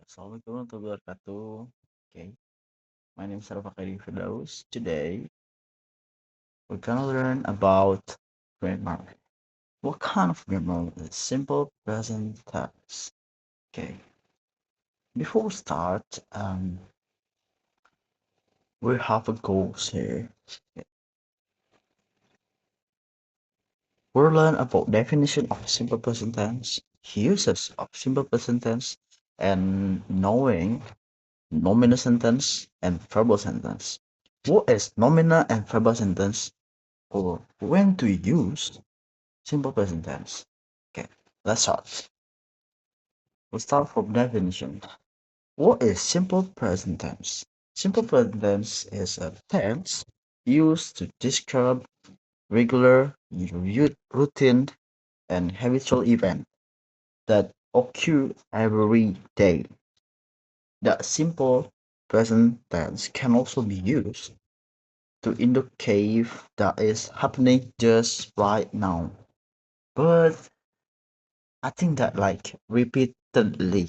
Assalamualaikum warahmatullahi wabarakatuh. Okay, my name is Rafaqari Firdaus. Today, we're gonna learn about grammar. What kind of grammar is simple present tense? Okay, before we start, we have a goals here. Okay. We'll learn about definition of simple present tense, uses of simple present tense, and knowing nominal sentence and verbal sentence. What is nominal and verbal sentence? Or when to use simple present tense. Okay, let's start. We'll start from definition. What is simple present tense? Simple present tense is a tense used to describe regular, routine, and habitual event that occur every day. The simple present tense can also be used to indicate that is happening just right now. But I think that like repeatedly.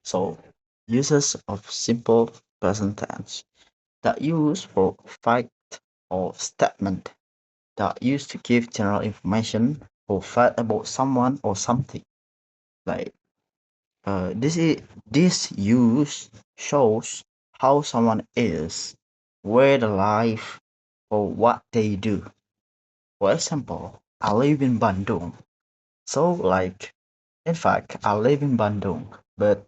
So uses of simple present tense that use for fact or statement that used to give general information or fact about someone or something. Like this use shows how someone is, where they live, or what they do. For example, I live in Bandung. So like in fact I live in Bandung, but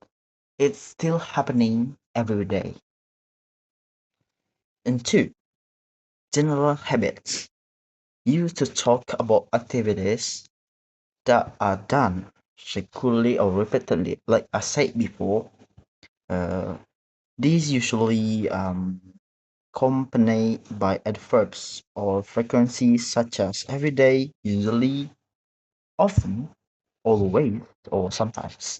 it's still happening every day. And two, general habits used to talk about activities that are done regularly or repeatedly. Like I said before, uh, these usually accompanied by adverbs or frequencies such as every day, usually, often, always, or sometimes.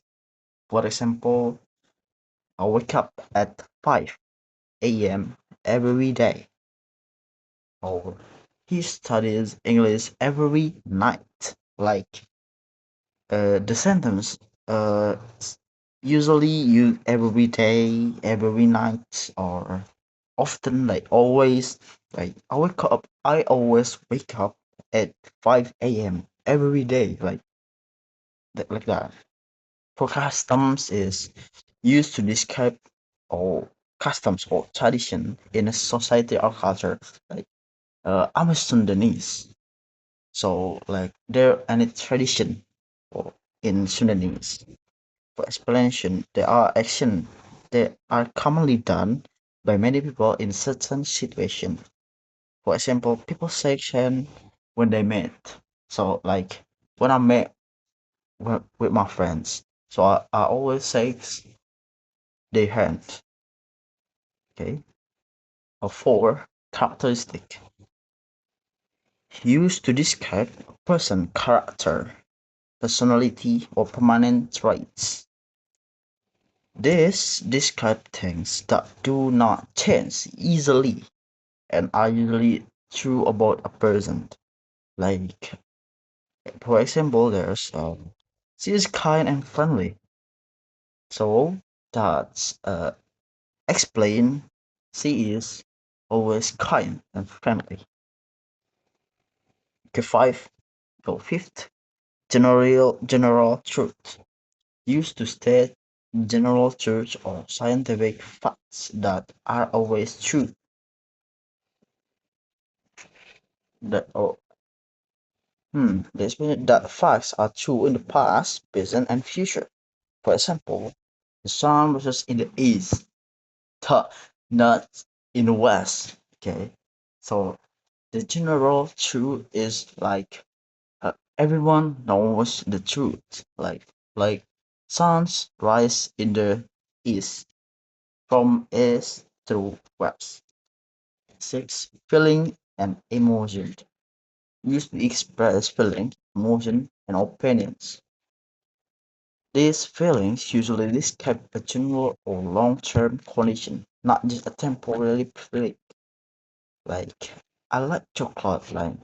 For example, I wake up at 5 a.m. every day. Or he studies English every night. Like the sentence usually you every day, every night, or often like always. Like I always wake up at 5 a.m. every day. Like that. For customs is used to describe or customs or tradition in a society or culture. Like I'm a Sundanese. So, like, there any tradition or in Sundanese. For explanation, there are actions that are commonly done by many people in certain situations. For example, people shake hands when they meet. So, like, when I met with my friends, so I always shake their hand. Okay. Or four, characteristic used to describe a person character, personality, or permanent traits. This describe things that do not change easily and are usually true about a person. Like, for example, there's she is kind and friendly. So that's explain she is always kind and friendly. Okay, fifth, general truth used to state general truths or scientific facts that are always true. That or this means that facts are true in the past, present, and future. For example, the sun rises in the east, not in the west. Okay, so the general truth is like everyone knows the truth. Like suns rise in the east from east to west. Six, feeling and emotion used to express feeling, emotion, and opinions. These feelings usually describe a general or long-term condition, not just a temporary feeling. Like I like chocolate, like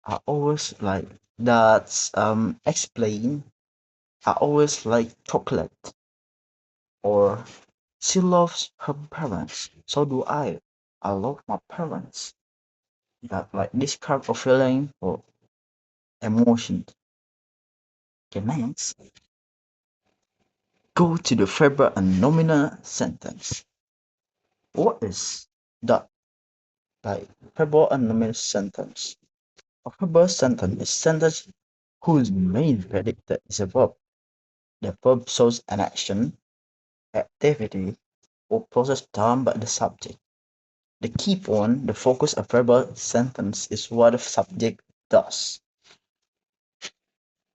I always like that's explain I always like chocolate, or she loves her parents. So do I. I love my parents. That like this kind of feeling or emotion. Okay, next, go to the verb and nominal sentence. What is that like verb and nominal sentence? A verb sentence is sentence whose main predictor is a verb. The verb shows an action, activity, or process done by the subject. The key point, the focus of verbal sentence is what the subject does.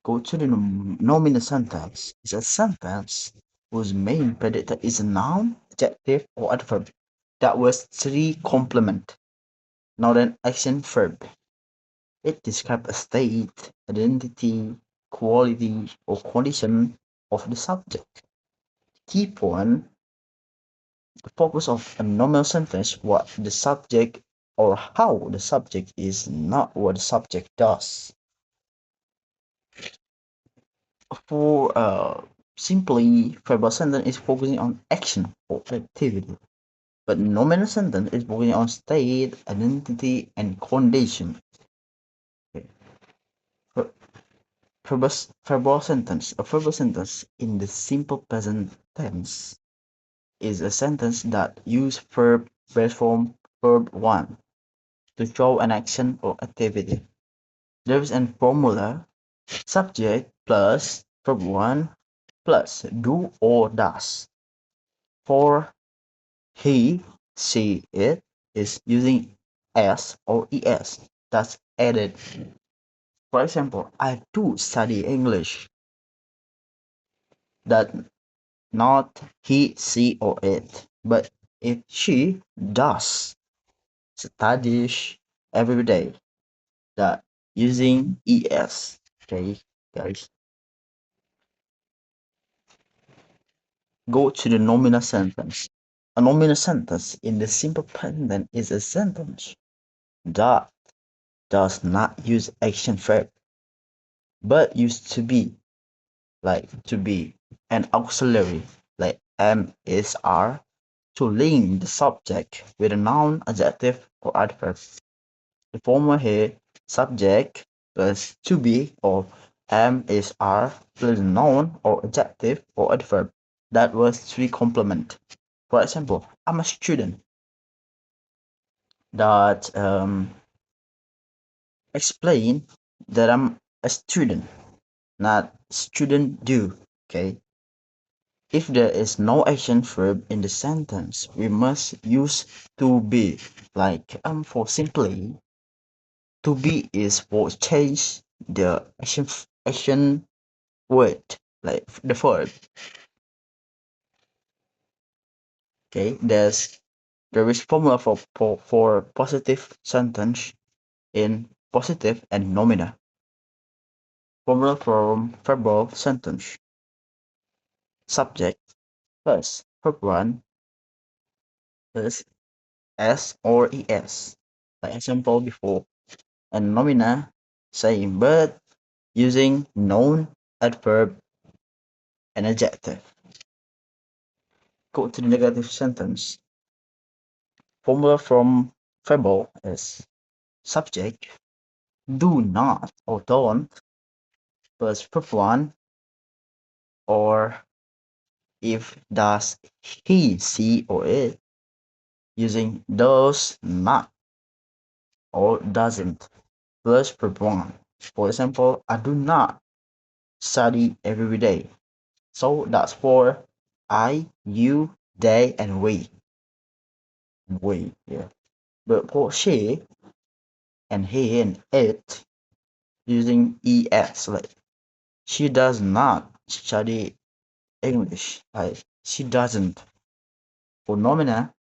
Go to the nominal sentence. It's a sentence whose main predictor is a noun, adjective, or adverb. That was three complement, not an action verb. It describes a state, identity, quality, or condition of the subject. Key point, the focus of a normal sentence, what the subject or how the subject is, not what the subject does. For simply, verbal sentence is focusing on action or activity, but nominal sentence is focusing on state, identity, and condition. Okay. Verbal sentence. A verbal sentence in the simple present tense is a sentence that uses verb base form verb 1 to show an action or activity. There is a formula: subject plus verb 1 plus do or does. For he, she, it is using s or es that's added. For example, I do study English. That not he, she, or it, but if she does studies every day, that using es. Okay, guys, go to the nominal sentence. A nominal sentence in the simple present is a sentence that does not use action verb, but use to be, like to be, an auxiliary, like am, is, are, to link the subject with a noun, adjective, or adverb. The former here, subject plus to be or am, is, are plus noun or adjective or adverb. That was three complement. For example, I'm a student. That explain that I'm a student, not student do. Okay. If there is no action verb in the sentence, we must use to be. Like for simply, to be is for change the action word, like the verb. Okay, there is formula for positive sentence in positive and nominal. Formula from verbal sentence: subject plus verb one plus s or es. Like example before, and nominal same but using noun, adverb, and adjective. Go to the negative sentence. Formula from verbal is subject do not or don't plus verb one, or if does he, she, or it, using does not or doesn't plus verb one. For example, I do not study every day. So that's for I, you, they, and we. We, yeah. But for she and he and it, using es, like she does not study English. Like she doesn't. For nominal,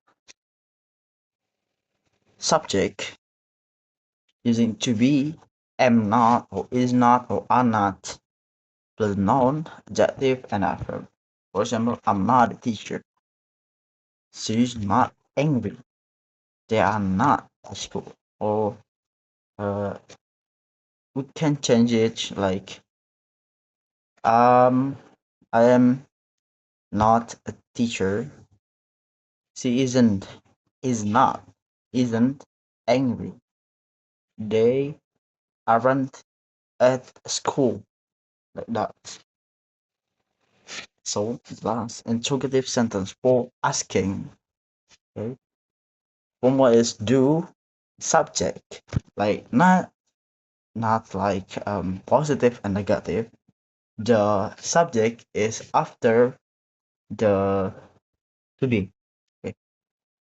subject using to be, am not, or is not, or are not, plus noun, adjective, and adverb. For example, I'm not a teacher. She's not angry. They are not at school. Or uh, we can change it like I am not a teacher. She is not, isn't angry. They aren't at school like that. So last interrogative sentence for asking. Okay. One more is do subject. Like not like positive and negative. The subject is after the to be. Okay.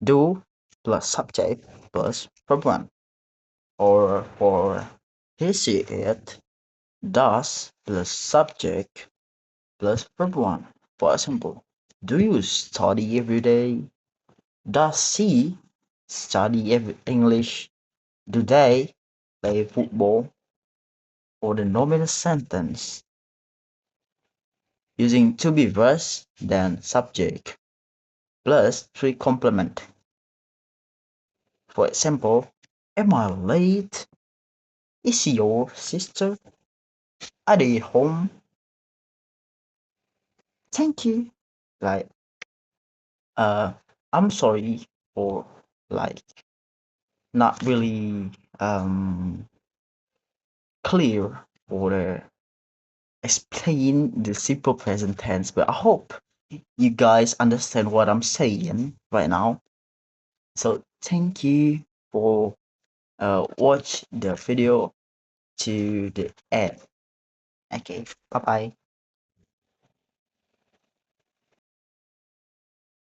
Do plus subject plus verb one. Or for he she it, does plus subject plus verb one. For example, do you study every day? Does she study every English? Do they play football? Or the nominal sentence using to be verse then subject plus three complement. For example, am I late? Is your sister? Are they home? Thank you. Like I'm sorry for like not really clear or explain the simple present tense, but I hope you guys understand what I'm saying right now. So thank you for watch the video to the end. Okay, bye bye.